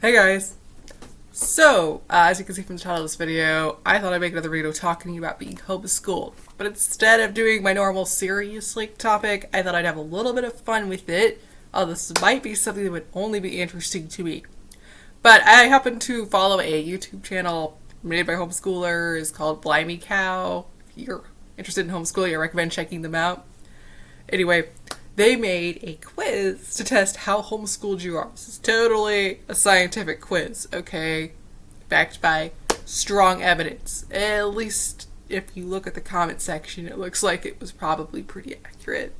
Hey guys! So, as you can see from the title of this video, I thought I'd make another video talking about being homeschooled. But instead of doing my normal serious topic, I thought I'd have a little bit of fun with it. This might be something that would only be interesting to me. But I happen to follow a YouTube channel made by homeschoolers called Blimey Cow. If you're interested in homeschooling, I recommend checking them out. Anyway, they made a quiz to test how homeschooled you are. This is totally a scientific quiz, okay? Backed by strong evidence. At least if you look at the comment section, it looks like it was probably pretty accurate.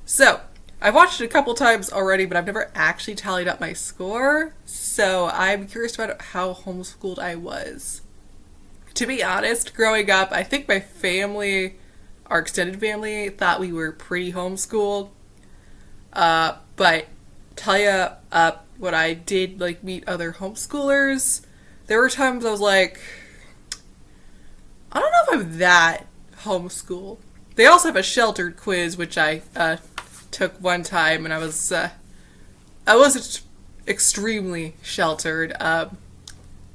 So, I've watched it a couple times already, but I've never actually tallied up my score. So, I'm curious about how homeschooled I was. To be honest, growing up, I think my family, our extended family, thought we were pretty homeschooled. But tell you, when I did meet other homeschoolers, there were times I was like, I don't know if I'm that homeschooled. They also have a sheltered quiz, which I took one time, and I wasn't extremely sheltered.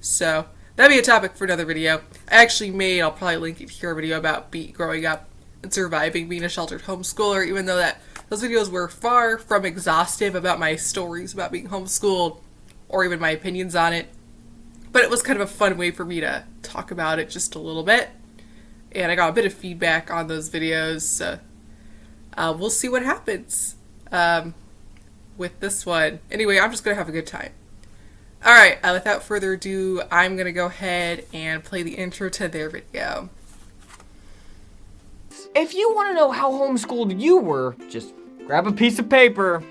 So that'd be a topic for another video. I actually made, I'll probably link it here, a video about growing up and surviving being a sheltered homeschooler, even though those videos were far from exhaustive about my stories about being homeschooled or even my opinions on it. But it was kind of a fun way for me to talk about it just a little bit. And I got a bit of feedback on those videos, so we'll see what happens with this one. Anyway, I'm just going to have a good time. Alright, without further ado, I'm going to go ahead and play the intro to their video. If you want to know how homeschooled you were, just grab a piece of paper,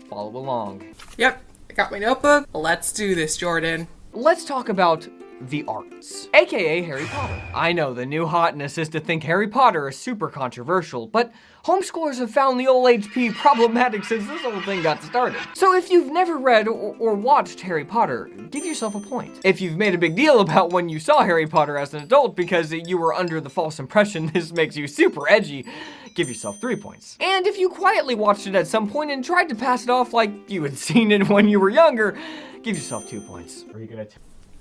follow along. Yep, I got my notebook. Let's do this, Jordan. Let's talk about the arts, aka Harry Potter. I know the new hotness is to think Harry Potter is super controversial, but homeschoolers have found the old HP problematic since this whole thing got started. So if you've never read or watched Harry Potter, give yourself a point. If you've made a big deal about when you saw Harry Potter as an adult because you were under the false impression this makes you super edgy, give yourself 3 points. And if you quietly watched it at some point and tried to pass it off like you had seen it when you were younger, give yourself 2 points. Are you gonna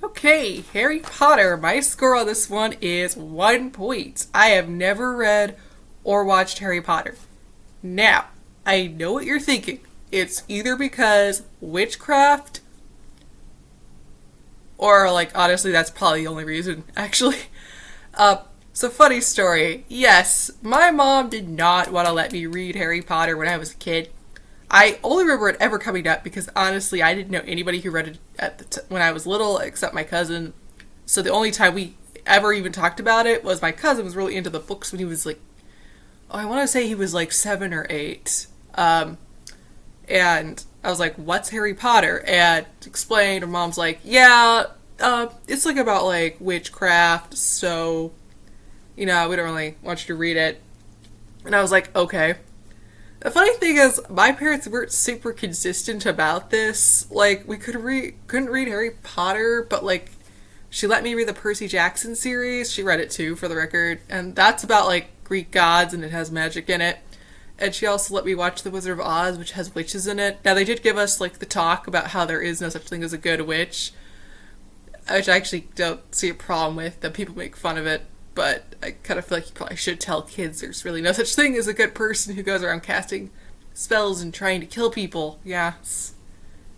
Okay, Harry Potter. My score on this one is 1 point. I have never read or watched Harry Potter. Now, I know what you're thinking. It's either because witchcraft, or honestly, that's probably the only reason, actually. So funny story. Yes, my mom did not want to let me read Harry Potter when I was a kid. I only remember it ever coming up because honestly, I didn't know anybody who read it when I was little except my cousin. So the only time we ever even talked about it was my cousin was really into the books when he was I want to say he was 7 or 8. And I was like, what's Harry Potter? And explained, her mom's like, yeah, it's about witchcraft, so, we don't really want you to read it. And I was like, okay. The funny thing is, my parents weren't super consistent about this. We couldn't read Harry Potter, but she let me read the Percy Jackson series. She read it too, for the record, and that's about Greek gods and it has magic in it. And she also let me watch The Wizard of Oz, which has witches in it. Now they did give us the talk about how there is no such thing as a good witch, which I actually don't see a problem with. That people make fun of it. But I kind of feel like you probably should tell kids there's really no such thing as a good person who goes around casting spells and trying to kill people. Yeah, you know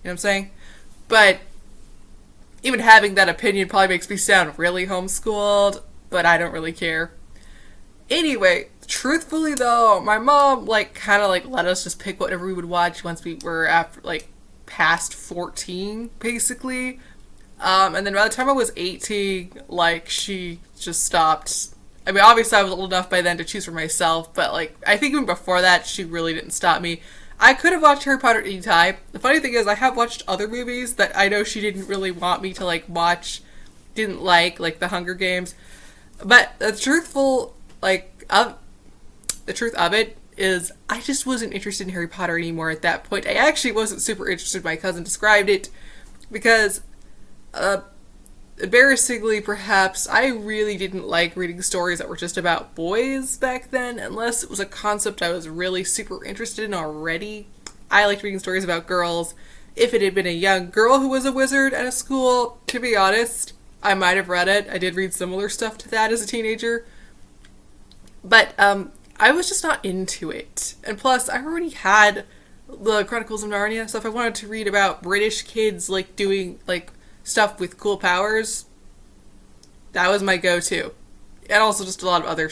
what I'm saying? But even having that opinion probably makes me sound really homeschooled, but I don't really care. Anyway, truthfully though, my mom kind of let us just pick whatever we would watch once we were after past 14, basically. And then by the time I was 18, she just stopped. I mean, obviously I was old enough by then to choose for myself, but I think even before that, she really didn't stop me. I could have watched Harry Potter at any time. The funny thing is, I have watched other movies that I know she didn't really want me to watch, didn't like The Hunger Games. But the truth of it is, I just wasn't interested in Harry Potter anymore at that point. I actually wasn't super interested. My cousin described it because, embarrassingly perhaps, I really didn't like reading stories that were just about boys back then, unless it was a concept I was really super interested in already. I liked reading stories about girls, if it had been a young girl who was a wizard at a school, to be honest, I might have read it. I did read similar stuff to that as a teenager. But I was just not into it. And plus, I already had the Chronicles of Narnia, so if I wanted to read about British kids, like, doing, like, stuff with cool powers, that was my go-to. And also just a lot of other,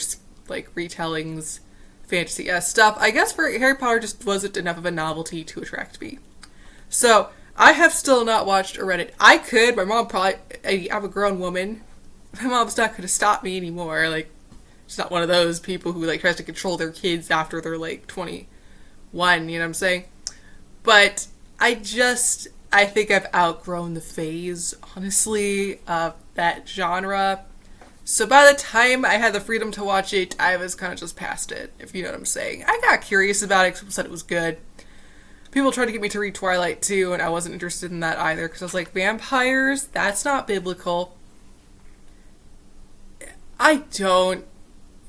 like, retellings, fantasy stuff. I guess for Harry Potter just wasn't enough of a novelty to attract me. So, I have still not watched or read it. I could. My mom probably... I'm a grown woman. My mom's not going to stop me anymore. Like, she's not one of those people who, like, tries to control their kids after they're, like, 21. You know what I'm saying? But I think I've outgrown the phase, honestly, of that genre. So by the time I had the freedom to watch it, I was kind of just past it, if you know what I'm saying. I got curious about it, people said it was good. People tried to get me to read Twilight too, and I wasn't interested in that either, because I was like, vampires? That's not biblical. I don't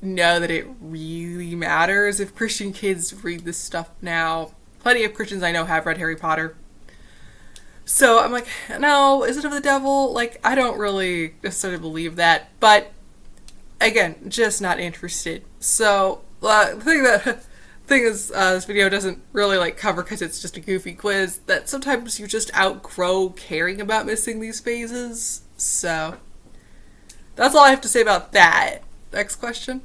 know that it really matters if Christian kids read this stuff now. Plenty of Christians I know have read Harry Potter. So I'm like, no, is it of the devil? Like, I don't really necessarily believe that. But, again, just not interested. So, the thing is, this video doesn't really, like, cover, because it's just a goofy quiz, that sometimes you just outgrow caring about missing these phases. So, that's all I have to say about that. Next question.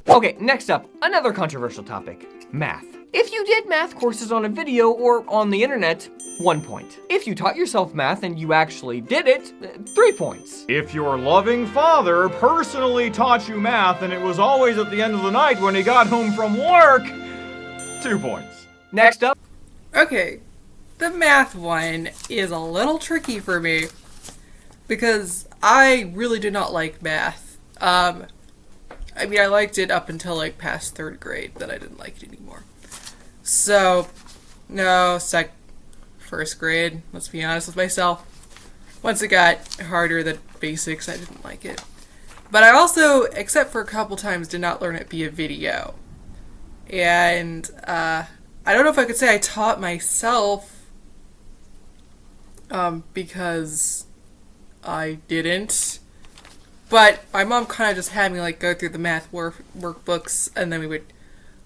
Okay, next up, another controversial topic, math. If you did math courses on a video or on the internet, 1 point. If you taught yourself math and you actually did it, 3 points. If your loving father personally taught you math and it was always at the end of the night when he got home from work, 2 points. Next up. Okay, the math one is a little tricky for me, because I really do not like math. I mean, I liked it up until, like, past 3rd grade, then I didn't like it anymore. So, no, 1st grade, let's be honest with myself. Once it got harder than basics, I didn't like it. But I also, except for a couple times, did not learn it via video. And, I don't know if I could say I taught myself, because I didn't. But my mom kind of just had me, like, go through the math workbooks, and then we would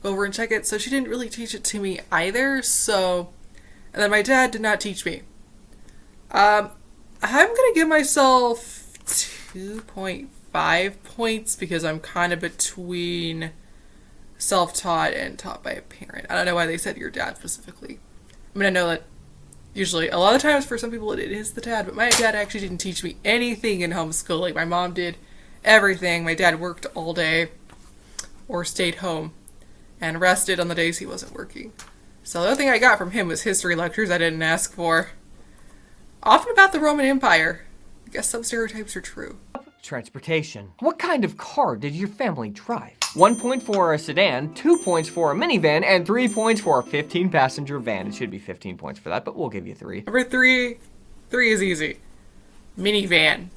go over and check it. So she didn't really teach it to me either, so... And then my dad did not teach me. I'm gonna give myself 2.5 points, because I'm kind of between self-taught and taught by a parent. I don't know why they said your dad specifically. I mean, I know that usually, a lot of times for some people it is the dad, but my dad actually didn't teach me anything in homeschooling. My mom did everything. My dad worked all day or stayed home and rested on the days he wasn't working. So the only thing I got from him was history lectures I didn't ask for. Often about the Roman Empire. I guess some stereotypes are true. Transportation. What kind of car did your family drive? 1 point for a sedan, 2 points for a minivan, and 3 points for a 15-passenger van. It should be 15 points for that, but we'll give you 3. Number 3 is easy. Minivan.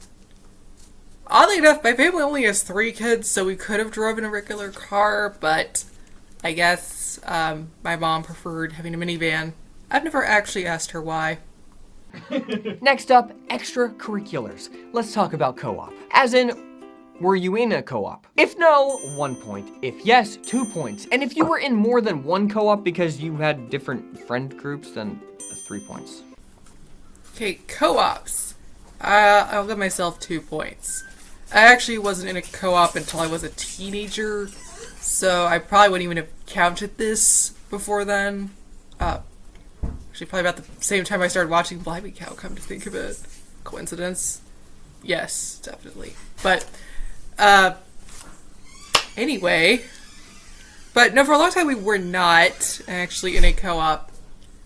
Oddly enough, my family only has 3 kids, so we could have driven a regular car, but I guess my mom preferred having a minivan. I've never actually asked her why. Next up, extracurriculars. Let's talk about co-op. As in, were you in a co-op? If no, 1 point. If yes, 2 points. And if you were in more than one co-op because you had different friend groups, then 3 points. Okay, co-ops. I'll give myself 2 points. I actually wasn't in a co-op until I was a teenager, so I probably wouldn't even have counted this before then. Actually, probably about the same time I started watching Blimey Cow, come to think of it. Coincidence? Yes, definitely. But, anyway. But no, for a long time we were not actually in a co-op.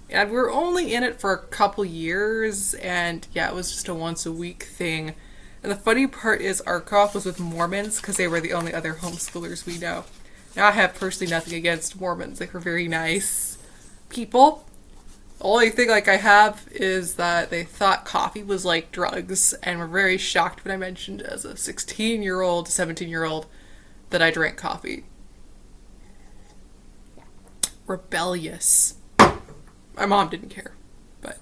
And we were only in it for a couple years, and yeah, it was just a once-a-week thing. And the funny part is our co-op was with Mormons, because they were the only other homeschoolers we know. Now, I have personally nothing against Mormons. They were very nice people. The only thing, like, I have is that they thought coffee was like drugs, and were very shocked when I mentioned as a 16-year-old, 17-year-old, that I drank coffee. Rebellious. My mom didn't care, but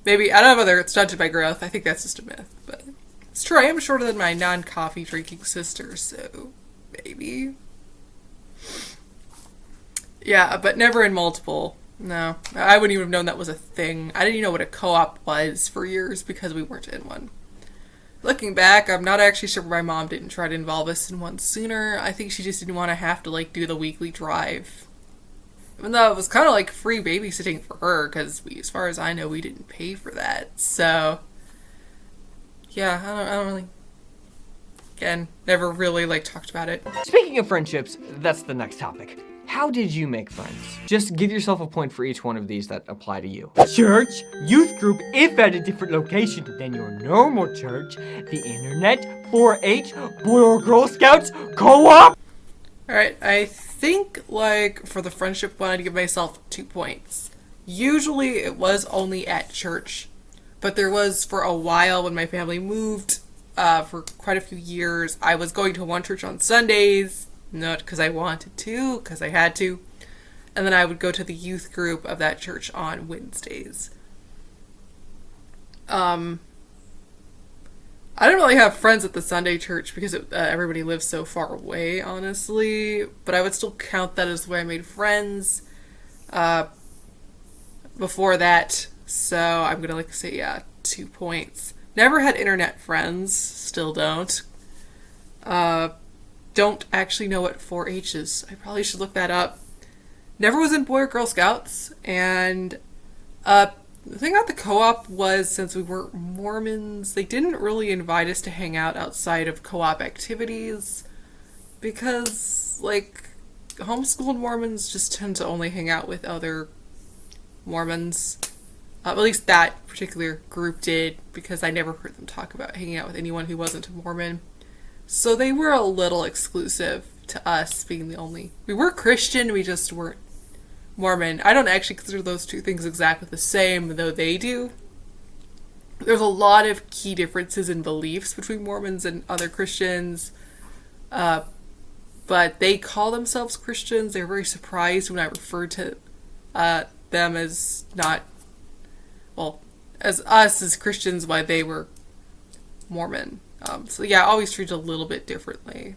Maybe, I don't know whether it's stunted my growth. I think that's just a myth, but it's true. I am shorter than my non-coffee drinking sister, so maybe. Yeah, but never in multiple. No, I wouldn't even have known that was a thing. I didn't even know what a co-op was for years because we weren't in one. Looking back, I'm not actually sure my mom didn't try to involve us in one sooner. I think she just didn't want to have to, like, do the weekly drive. Even though it was kind of like free babysitting for her, because as far as I know, we didn't pay for that. So, yeah, I don't really, again, never really, like, talked about it. Speaking of friendships, that's the next topic. How did you make friends? Just give yourself a point for each one of these that apply to you. Church, youth group, if at a different location than your normal church, the internet, 4-H, Boy or Girl Scouts, co-op. Alright, I think, like, for the friendship one, I'd give myself 2 points. Usually it was only at church, but there was for a while when my family moved, for quite a few years, I was going to one church on Sundays, not because I wanted to, because I had to, and then I would go to the youth group of that church on Wednesdays. I didn't really have friends at the Sunday church because everybody lives so far away, honestly, but I would still count that as where I made friends before that, so I'm gonna say, yeah, 2 points. Never had internet friends, still don't. Don't actually know what 4-H is. I probably should look that up. Never was in Boy or Girl Scouts, and the thing about the co-op was, since we weren't Mormons, they didn't really invite us to hang out outside of co-op activities, because, like, homeschooled Mormons just tend to only hang out with other Mormons. At least that particular group did, because I never heard them talk about hanging out with anyone who wasn't a Mormon. So they were a little exclusive to us being the only... We were Christian, we just weren't Mormon. I don't actually consider those two things exactly the same, though they do. There's a lot of key differences in beliefs between Mormons and other Christians. But they call themselves Christians. They were very surprised when I referred to them as not... Well, as us as Christians, why they were Mormon. So yeah, always treated a little bit differently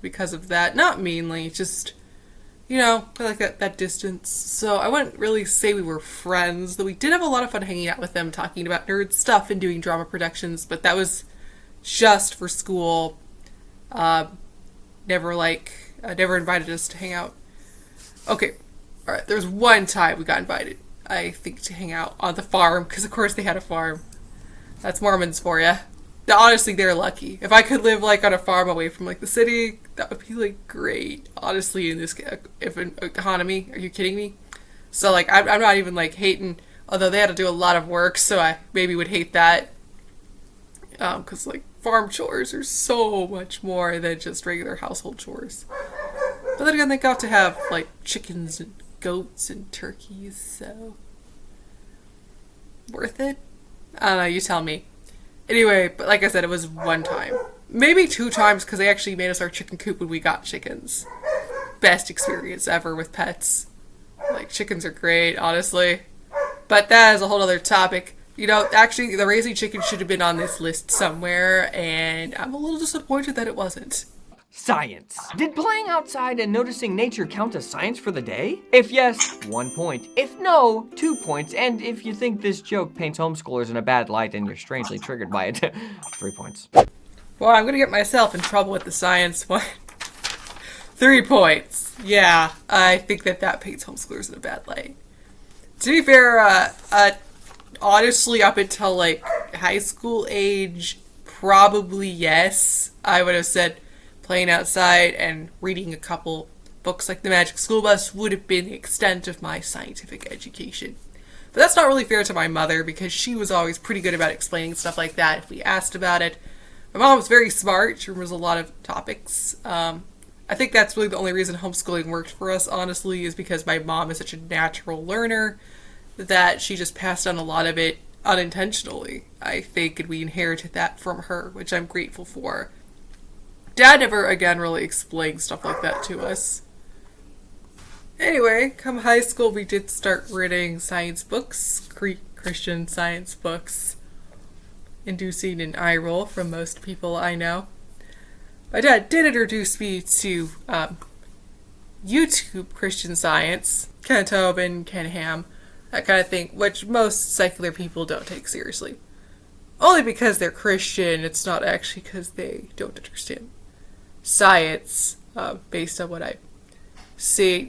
because of that. Not mainly, just, you know, like that distance. So I wouldn't really say we were friends, though we did have a lot of fun hanging out with them, talking about nerd stuff and doing drama productions, but that was just for school. Never invited us to hang out. Okay, alright, there's one time we got invited, I think, to hang out on the farm, because of course they had a farm. That's Mormons for ya. Honestly, they're lucky. If I could live, like, on a farm away from, like, the city, that would be, like, great. Honestly, in this economy, are you kidding me? So, like, I'm not even, like, hating, although they had to do a lot of work, so I maybe would hate that. Because, like, farm chores are so much more than just regular household chores. But then again, they got to have, like, chickens and goats and turkeys, so... Worth it? I don't know, you tell me. Anyway, but like I said, it was one time. Maybe 2 times, because they actually made us our chicken coop when we got chickens. Best experience ever with pets. Like, chickens are great, honestly. But that is a whole other topic. You know, actually, the raising chickens should have been on this list somewhere, and I'm a little disappointed that it wasn't. Science. Did playing outside and noticing nature count as science for the day? If yes, 1 point. If no, 2 points. And if you think this joke paints homeschoolers in a bad light and you're strangely triggered by it, 3 points. Well, I'm gonna get myself in trouble with the science one. 3 points. Yeah, I think that paints homeschoolers in a bad light. To be fair, honestly, up until, like, high school age, probably yes. I would have said playing outside and reading a couple books like The Magic School Bus would have been the extent of my scientific education. But that's not really fair to my mother, because she was always pretty good about explaining stuff like that if we asked about it. My mom was very smart. She remembers a lot of topics. I think that's really the only reason homeschooling worked for us, honestly, is because my mom is such a natural learner that she just passed on a lot of it unintentionally, I think, and we inherited that from her, which I'm grateful for. Dad never, again, really explained stuff like that to us. Anyway, come high school, we did start reading science books, Christian Science books, inducing an eye roll from most people I know. My dad did introduce me to YouTube Christian Science, Ken Tobin, Ken Ham, that kind of thing, which most secular people don't take seriously. Only because they're Christian, it's not actually because they don't understand science, based on what I see.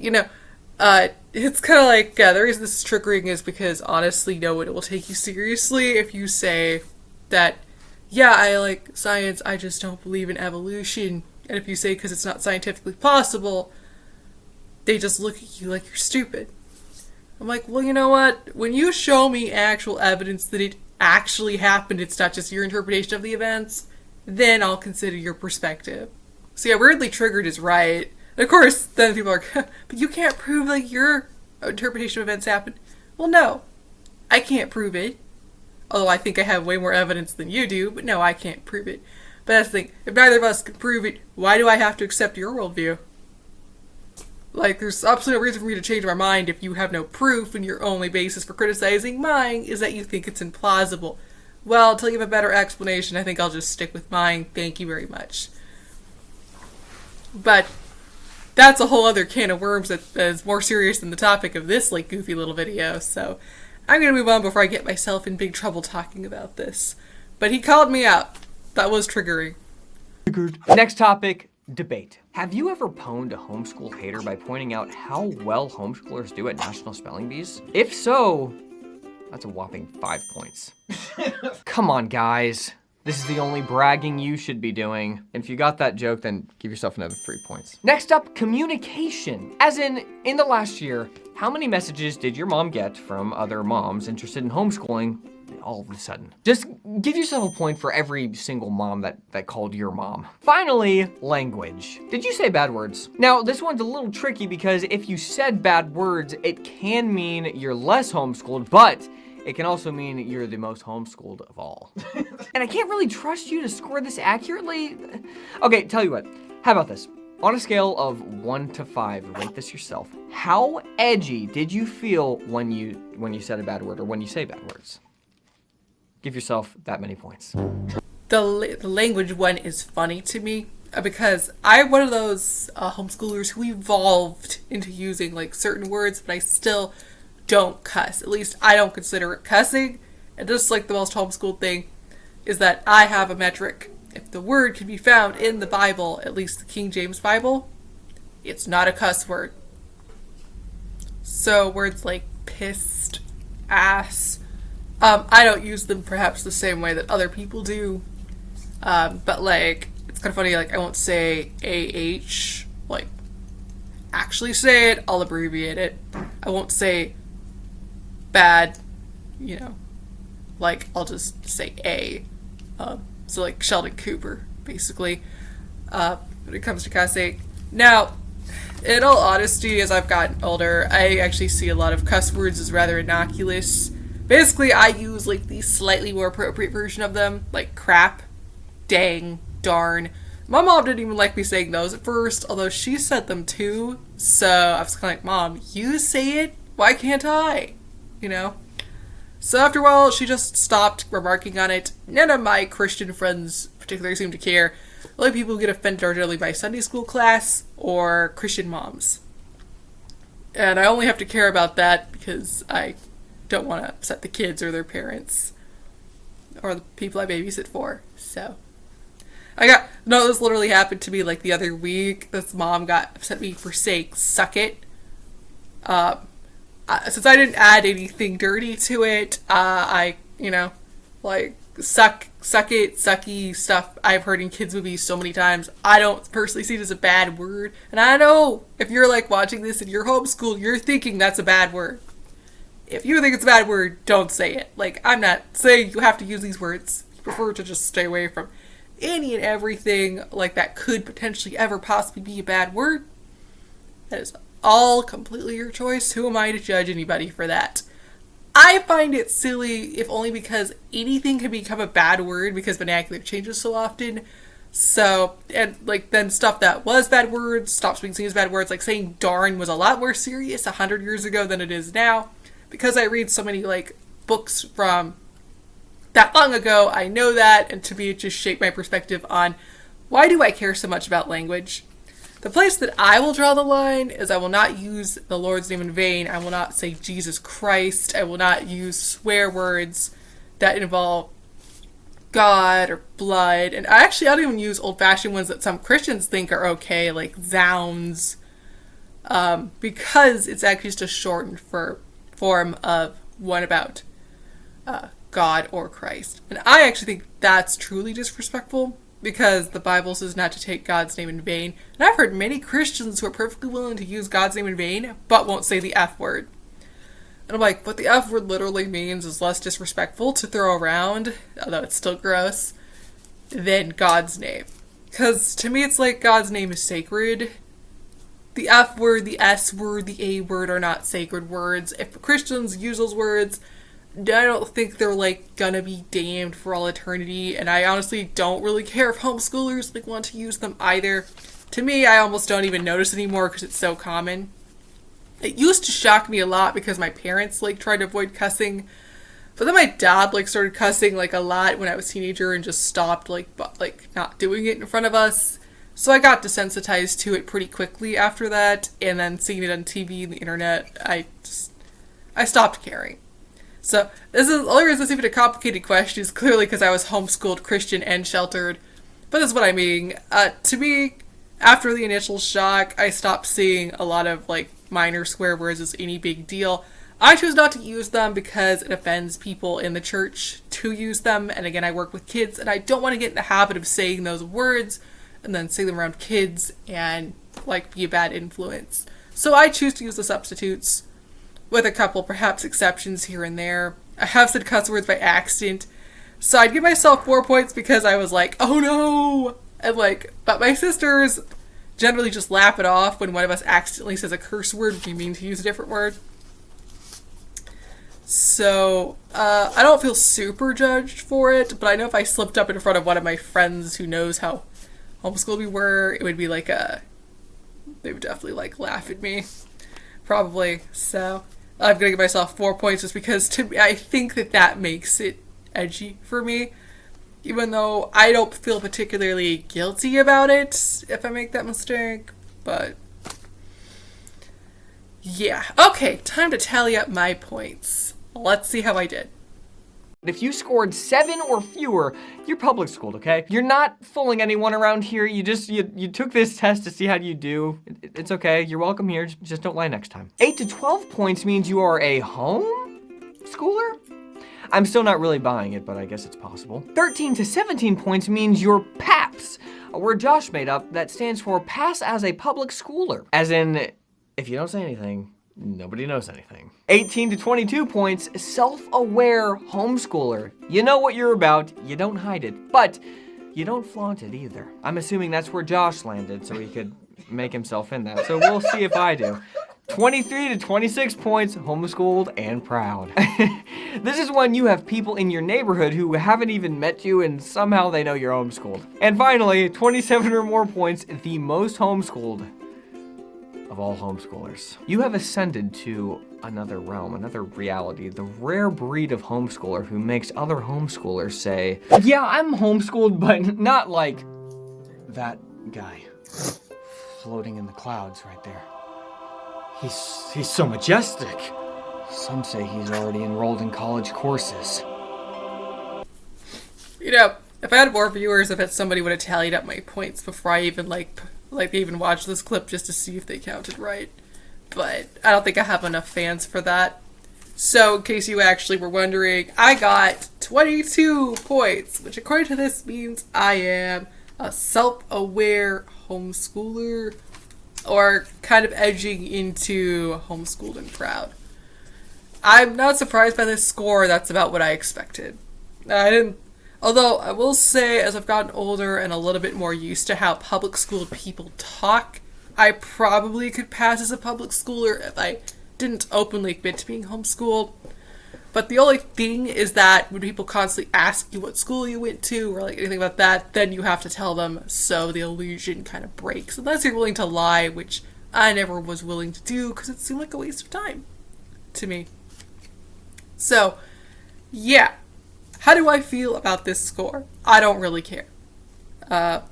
It's kind of like, the reason this is triggering is because honestly no one will take you seriously if you say that, yeah, I like science, I just don't believe in evolution. And if you say because it's not scientifically possible, they just look at you like you're stupid. I'm like, well, you know what? When you show me actual evidence that it actually happened, it's not just your interpretation of the events, then I'll consider your perspective. So yeah, weirdly triggered is right. And of course, then people are, but you can't prove like your interpretation of events happened. Well, no, I can't prove it. Although I think I have way more evidence than you do, but no, I can't prove it. But that's the thing, if neither of us can prove it, why do I have to accept your worldview? Like, there's absolutely no reason for me to change my mind if you have no proof and your only basis for criticizing mine is that you think it's implausible. Well, until you have a better explanation, I think I'll just stick with mine. Thank you very much. But that's a whole other can of worms that is more serious than the topic of this, like, goofy little video, so I'm gonna move on before I get myself in big trouble talking about this. But he called me out. That was triggering. Next topic, debate. Have you ever pwned a homeschool hater by pointing out how well homeschoolers do at National Spelling Bees? If so, that's a whopping 5 points. Come on, guys. This is the only bragging you should be doing. And if you got that joke, then give yourself another 3 points. Next up, communication. As in the last year, how many messages did your mom get from other moms interested in homeschooling all of a sudden? Just give yourself a point for every single mom that called your mom. Finally, language. Did you say bad words? Now, this one's a little tricky because if you said bad words, it can mean you're less homeschooled, but it can also mean you're the most homeschooled of all. And I can't really trust you to score this accurately. Okay, tell you what, how about this? On a scale of 1 to 5, rate this yourself. How edgy did you feel when you said a bad word or when you say bad words? Give yourself that many points. The language one is funny to me because I'm one of those homeschoolers who evolved into using like certain words, but I still don't cuss. At least I don't consider it cussing. And just like the most homeschooled thing is that I have a metric. If the word can be found in the Bible, at least the King James Bible, it's not a cuss word. So words like pissed, ass, I don't use them perhaps the same way that other people do. But like, it's kind of funny, like I won't say AH, like actually say it, I'll abbreviate it. I won't say bad, like I'll just say A. So like Sheldon Cooper, basically, when it comes to cussing. Now, in all honesty, as I've gotten older, I actually see a lot of cuss words as rather innocuous. Basically, I use like the slightly more appropriate version of them, like crap, dang, darn. My mom didn't even like me saying those at first, although she said them too. So I was kind of like, Mom, you say it? Why can't I? So after a while, she just stopped remarking on it. None of my Christian friends particularly seem to care. The only people who get offended are generally my Sunday school class or Christian moms. And I only have to care about that because I don't want to upset the kids or their parents or the people I babysit for. So this literally happened to me like the other week. This mom got upset at me for saying suck it. Since I didn't add anything dirty to it, like suck it, sucky stuff I've heard in kids movies so many times. I don't personally see it as a bad word. And I know if you're like watching this and you're homeschooled, you're thinking that's a bad word. If you think it's a bad word, don't say it. Like, I'm not saying you have to use these words. I prefer to just stay away from any and everything like that could potentially ever possibly be a bad word. That is all completely your choice. Who am I to judge anybody for that? I find it silly, if only because anything can become a bad word because vernacular changes so often. So, and like then stuff that was bad words stops being seen as bad words. Like saying darn was a lot more serious 100 years ago than it is now. Because I read so many like books from that long ago. I know that, and to me it just shaped my perspective on why do I care so much about language. The place that I will draw the line is I will not use the Lord's name in vain. I will not say Jesus Christ. I will not use swear words that involve God or blood. And I don't even use old-fashioned ones that some Christians think are okay, like zounds, because it's actually just a shortened form of one about God or Christ. And I actually think that's truly disrespectful, because the Bible says not to take God's name in vain. And I've heard many Christians who are perfectly willing to use God's name in vain, but won't say the F word. And I'm like, what the F word literally means is less disrespectful to throw around, although it's still gross, than God's name. Because to me, it's like God's name is sacred. The F word, the S word, the A word are not sacred words. If Christians use those words, I don't think they're like gonna be damned for all eternity, and I honestly don't really care if homeschoolers like want to use them either. To me, I almost don't even notice anymore because it's so common. It used to shock me a lot because my parents like tried to avoid cussing, but then my dad like started cussing like a lot when I was a teenager and just stopped like not doing it in front of us. So I got desensitized to it pretty quickly after that, and then seeing it on TV and the internet, I stopped caring. So this is the only reason it's even a complicated question is clearly because I was homeschooled, Christian, and sheltered. But that's what I mean. To me, after the initial shock, I stopped seeing a lot of like minor swear words as any big deal. I choose not to use them because it offends people in the church to use them. And again, I work with kids, and I don't want to get in the habit of saying those words and then say them around kids and like be a bad influence. So I choose to use the substitutes, with a couple perhaps exceptions here and there. I have said cuss words by accident, so I'd give myself 4 points because I was like, oh no! And like, but my sisters generally just laugh it off when one of us accidentally says a curse word if we mean to use a different word. So, I don't feel super judged for it, but I know if I slipped up in front of one of my friends who knows how homeschooled we were, it would be like they would definitely like laugh at me. Probably. So I'm gonna give myself 4 points just because to me, I think that makes it edgy for me, even though I don't feel particularly guilty about it if I make that mistake. But yeah, okay, time to tally up my points. Let's see how I did. If you scored 7 or fewer, you're public schooled, okay? You're not fooling anyone around here. You took this test to see how you do. It's okay. You're welcome here. Just don't lie next time. 8 to 12 points means you are a homeschooler? I'm still not really buying it, but I guess it's possible. 13 to 17 points means you're PAPS, a word Josh made up that stands for pass as a public schooler. As in, if you don't say anything, nobody knows anything. 18 to 22 points, self-aware homeschooler. You know what you're about, you don't hide it, but you don't flaunt it either. I'm assuming that's where Josh landed, so he could make himself in that. So we'll see if I do. 23 to 26 points, homeschooled and proud. This is when you have people in your neighborhood who haven't even met you and somehow they know you're homeschooled. And finally, 27 or more points, the most homeschooled of all homeschoolers. You have ascended to another realm, another reality, the rare breed of homeschooler who makes other homeschoolers say, yeah, I'm homeschooled, but not like that guy floating in the clouds right there. He's so majestic. Some say he's already enrolled in college courses. You know, if I had more viewers, I bet somebody would have tallied up my points before I even they even watched this clip just to see if they counted right. But I don't think I have enough fans for that. So, in case you actually were wondering, I got 22 points, which according to this means I am a self-aware homeschooler, or kind of edging into homeschooled and proud. I'm not surprised by this score. That's about what I expected. Although I will say, as I've gotten older and a little bit more used to how public school people talk, I probably could pass as a public schooler if I didn't openly admit to being homeschooled. But the only thing is that when people constantly ask you what school you went to or anything about that, then you have to tell them, so the illusion kind of breaks. Unless you're willing to lie, which I never was willing to do because it seemed like a waste of time to me. So, yeah. How do I feel about this score? I don't really care. I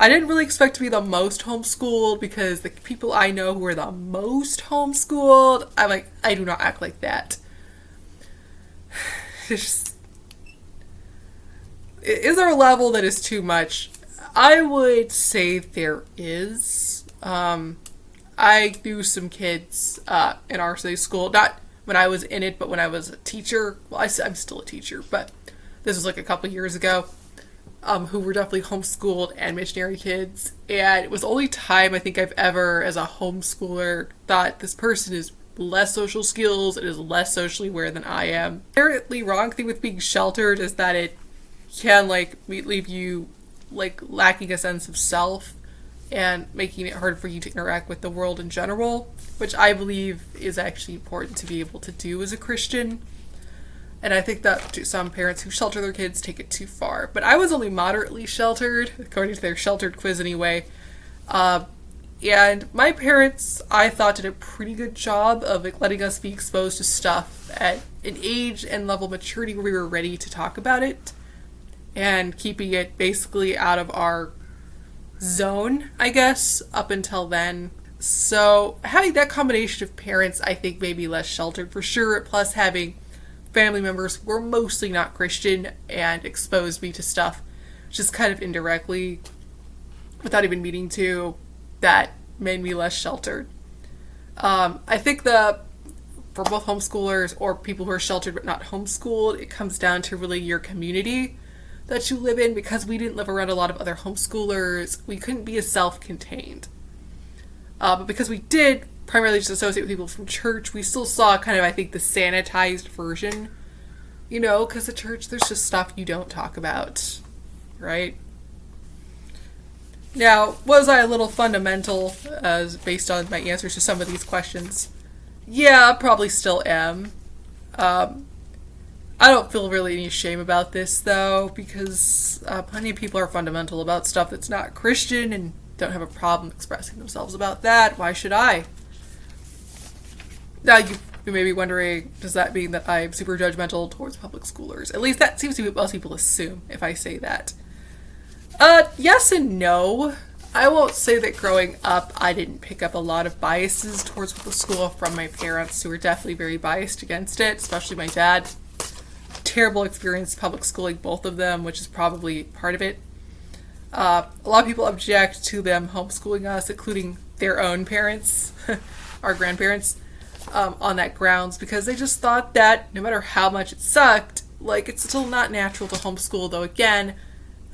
didn't really expect to be the most homeschooled because the people I know who are the most homeschooled, I do not act like that. Is there a level that is too much? I would say there is. I knew some kids in our city school, not when I was in it, but when I was a teacher. Well, I'm still a teacher, but this was like a couple years ago, who were definitely homeschooled and missionary kids. And it was the only time I think I've ever, as a homeschooler, thought this person is less social skills and is less socially aware than I am. The inherently wrong thing with being sheltered is that it can leave you lacking a sense of self and making it hard for you to interact with the world in general, which I believe is actually important to be able to do as a Christian. And I think that some parents who shelter their kids take it too far. But I was only moderately sheltered, according to their sheltered quiz anyway. And my parents, I thought, did a pretty good job of letting us be exposed to stuff at an age and level of maturity where we were ready to talk about it, and keeping it basically out of our zone, I guess, up until then. So having that combination of parents, I think, made me less sheltered for sure, plus having family members who were mostly not Christian and exposed me to stuff just kind of indirectly, without even meaning to, that made me less sheltered. I think for both homeschoolers or people who are sheltered but not homeschooled, it comes down to really your community that you live in. Because we didn't live around a lot of other homeschoolers, we couldn't be as self-contained. But because we did primarily just associate with people from church, we still saw kind of, I think, the sanitized version. Because at church, there's just stuff you don't talk about, right? Now, was I a little fundamental based on my answers to some of these questions? Yeah, probably still am. I don't feel really any shame about this, though, because plenty of people are fundamental about stuff that's not Christian and don't have a problem expressing themselves about that. Why should I? Now, you may be wondering, does that mean that I'm super judgmental towards public schoolers? At least that seems to be what most people assume if I say that. Yes and no. I won't say that growing up I didn't pick up a lot of biases towards public school from my parents, who were definitely very biased against it, especially my dad. Terrible experience public schooling, both of them, which is probably part of it. A lot of people object to them homeschooling us, including their own parents, our grandparents, on that grounds, because they just thought that no matter how much it sucked, it's still not natural to homeschool, though again,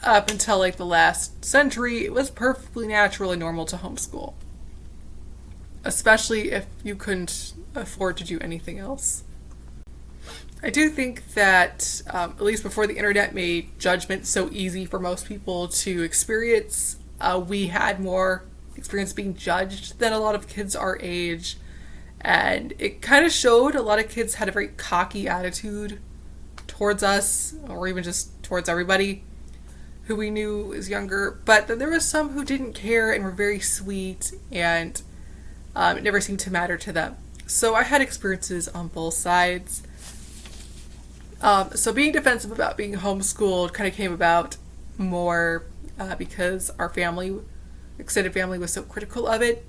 up until the last century, it was perfectly natural and normal to homeschool. Especially if you couldn't afford to do anything else. I do think that, at least before the internet made judgment so easy for most people to experience, we had more experience being judged than a lot of kids our age. And it kind of showed a lot of kids had a very cocky attitude towards us, or even just towards everybody who we knew was younger. But then there was some who didn't care and were very sweet, and it never seemed to matter to them. So I had experiences on both sides. So being defensive about being homeschooled kind of came about more because our extended family was so critical of it.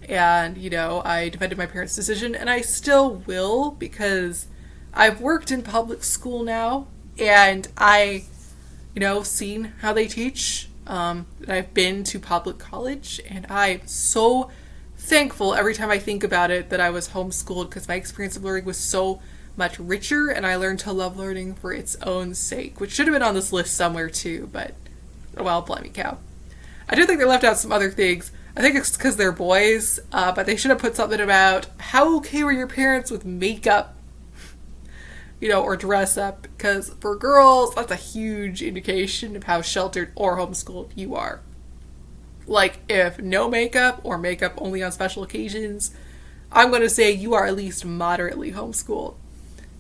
And, I defended my parents' decision, and I still will, because I've worked in public school now, and seen how they teach. I've been to public college, and I'm so thankful every time I think about it that I was homeschooled, because my experience of learning was so much richer, and I learned to love learning for its own sake, which should have been on this list somewhere too, but, well, Blimey Cow. I do think they left out some other things. I think it's because they're boys, but they should have put something about how okay were your parents with makeup, or dress up, because for girls, that's a huge indication of how sheltered or homeschooled you are. If no makeup or makeup only on special occasions, I'm going to say you are at least moderately homeschooled.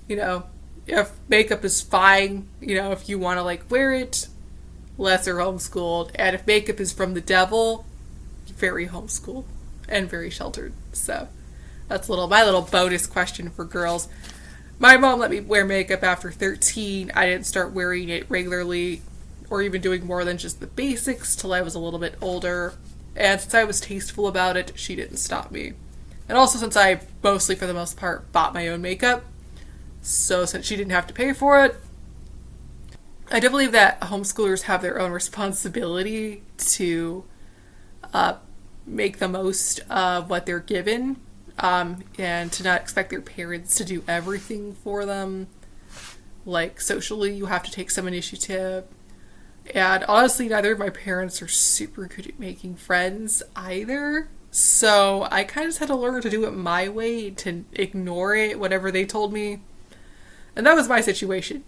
If makeup is fine, if you want to wear it, lesser homeschooled. And if makeup is from the devil, very homeschooled and very sheltered. So that's my little bonus question for girls. My mom let me wear makeup after 13. I didn't start wearing it regularly or even doing more than just the basics till I was a little bit older. And since I was tasteful about it, she didn't stop me. And also since I mostly, for the most part, bought my own makeup, so since she didn't have to pay for it, I do believe that homeschoolers have their own responsibility to make the most of what they're given, and to not expect their parents to do everything for them. Like, socially, you have to take some initiative. And honestly, neither of my parents are super good at making friends either. So I kind of just had to learn to do it my way, to ignore it, whatever they told me. And that was my situation.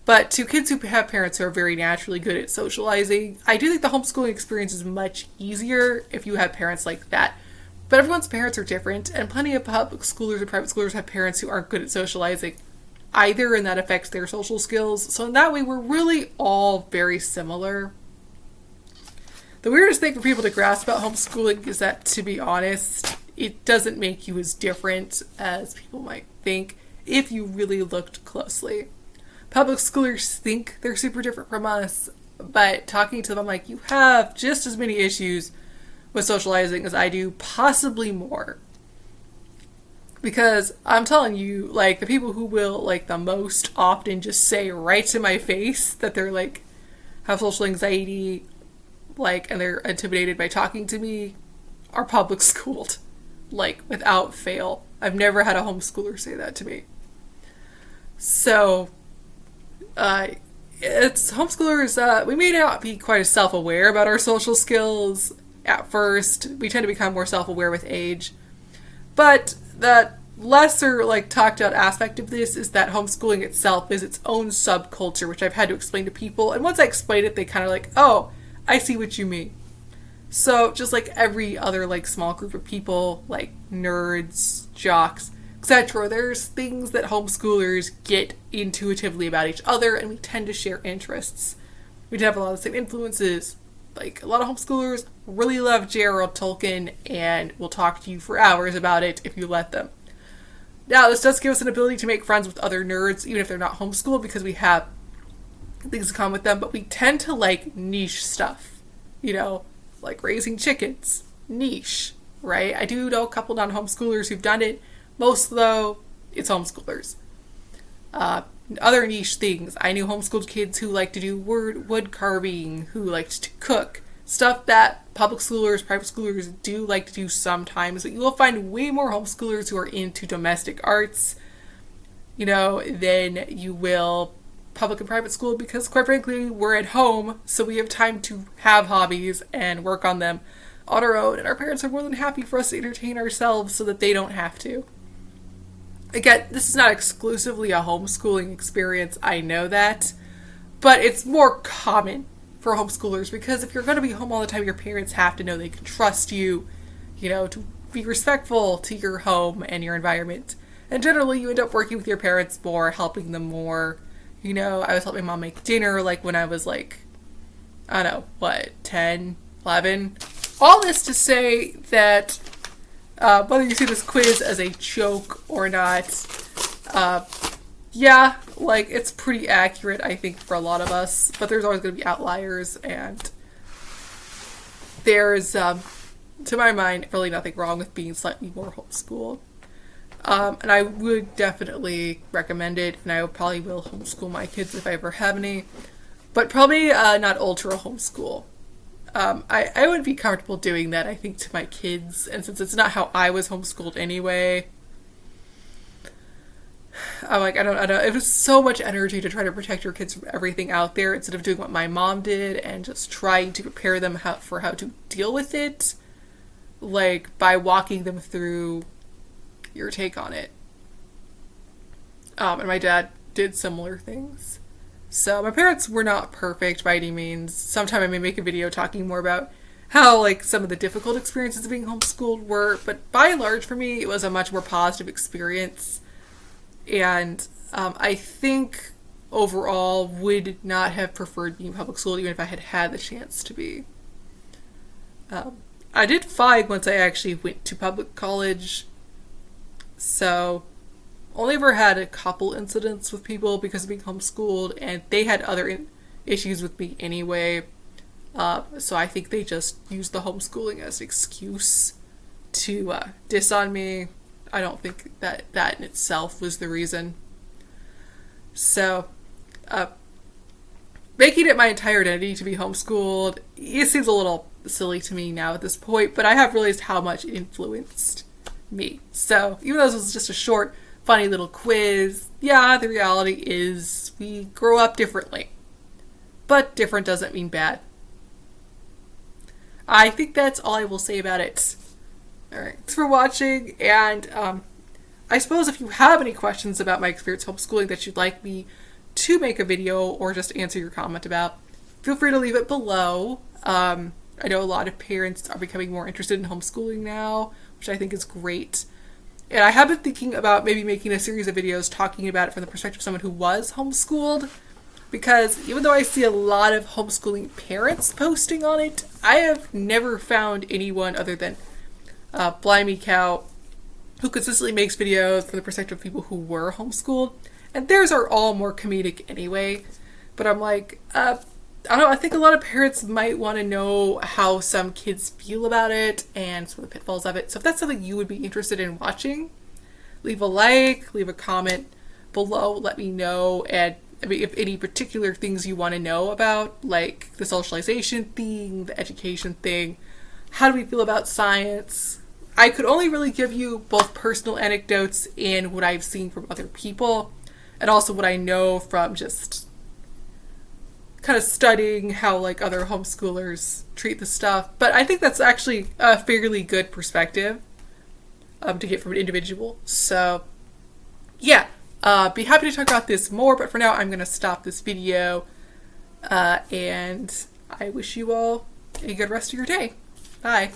But to kids who have parents who are very naturally good at socializing, I do think the homeschooling experience is much easier if you have parents like that. But everyone's parents are different, and plenty of public schoolers and private schoolers have parents who aren't good at socializing either, and that affects their social skills. So in that way, we're really all very similar. The weirdest thing for people to grasp about homeschooling is that, to be honest, it doesn't make you as different as people might think if you really looked closely. Public schoolers think they're super different from us, but talking to them, I'm like, you have just as many issues with socializing as I do, possibly more. Because I'm telling you, like, the people who will, like, the most often just say right to my face that they're, like, have social anxiety, like, and they're intimidated by talking to me, are public schooled. Like, without fail. I've never had a homeschooler say that to me. So, it's homeschoolers, we may not be quite as self-aware about our social skills at first. We tend to become more self-aware with age. But the lesser, like, talked about aspect of this is that homeschooling itself is its own subculture, which I've had to explain to people. And once I explain it, they kind of like, oh, I see what you mean. So just like every other, like, small group of people, like nerds, jocks, etc., there's things that homeschoolers get intuitively about each other, and we tend to share interests. We have a lot of the same influences. Like, a lot of homeschoolers really love J.R.R. Tolkien and will talk to you for hours about it if you let them. Now, this does give us an ability to make friends with other nerds, even if they're not homeschooled, because we have things in common with them, but we tend to like niche stuff. You know, like raising chickens. Niche, right? I do know a couple non-homeschoolers who've done it. Most, though, it's homeschoolers. Other niche things. I knew homeschooled kids who like to do wood carving, who liked to cook. Stuff that public schoolers, private schoolers do like to do sometimes. But you will find way more homeschoolers who are into domestic arts, you know, than you will public and private school, because quite frankly, we're at home, so we have time to have hobbies and work on them on our own, and our parents are more than happy for us to entertain ourselves so that they don't have to. Again, this is not exclusively a homeschooling experience, I know that, but it's more common for homeschoolers, because if you're going to be home all the time, your parents have to know they can trust you, you know, to be respectful to your home and your environment. And generally, you end up working with your parents more, helping them more. You know, I was helping my mom make dinner, like, when I was, like, I don't know, what, 10, 11? All this to say that whether you see this quiz as a joke or not, yeah, like, it's pretty accurate, I think, for a lot of us, but there's always going to be outliers, and there's, to my mind, really nothing wrong with being slightly more homeschooled. And I would definitely recommend it, and I probably will homeschool my kids if I ever have any, but probably not ultra homeschool. I would be comfortable doing that, I think, to my kids, and since it's not how I was homeschooled anyway, I'm like, I don't know, it was so much energy to try to protect your kids from everything out there instead of doing what my mom did and just trying to prepare them for how to deal with it, like, by walking them through your take on it. And my dad did similar things. So my parents were not perfect by any means. Sometime I may make a video talking more about how, like, some of the difficult experiences of being homeschooled were, but by and large for me, it was a much more positive experience. And I think overall would not have preferred being public school even if I had had the chance to be. I did FIG once I actually went to public college. So only ever had a couple incidents with people because of being homeschooled, and they had other issues with me anyway. So I think they just used the homeschooling as an excuse to diss on me. I don't think that in itself was the reason. So, making it my entire identity to be homeschooled, it seems a little silly to me now at this point, but I have realized how much it influenced me. So, even though this was just a short, funny little quiz, yeah, the reality is we grow up differently. But different doesn't mean bad. I think that's all I will say about it. Alright, thanks for watching, and I suppose if you have any questions about my experience homeschooling that you'd like me to make a video or just answer your comment about, feel free to leave it below. I know a lot of parents are becoming more interested in homeschooling now, which I think is great. And I have been thinking about maybe making a series of videos talking about it from the perspective of someone who was homeschooled, because even though I see a lot of homeschooling parents posting on it, I have never found anyone other than Blimey Cow who consistently makes videos from the perspective of people who were homeschooled, and theirs are all more comedic anyway. But I'm like, I don't know, I think a lot of parents might want to know how some kids feel about it and some of the pitfalls of it. So if that's something you would be interested in watching, leave a like, leave a comment below, let me know. And I mean, if any particular things you want to know about, like the socialization thing, the education thing, how do we feel about science? I could only really give you both personal anecdotes and what I've seen from other people, and also what I know from just kind of studying how like other homeschoolers treat the stuff. But I think that's actually a fairly good perspective to get from an individual. So yeah, be happy to talk about this more, but for now I'm going to stop this video, and I wish you all a good rest of your day. Bye.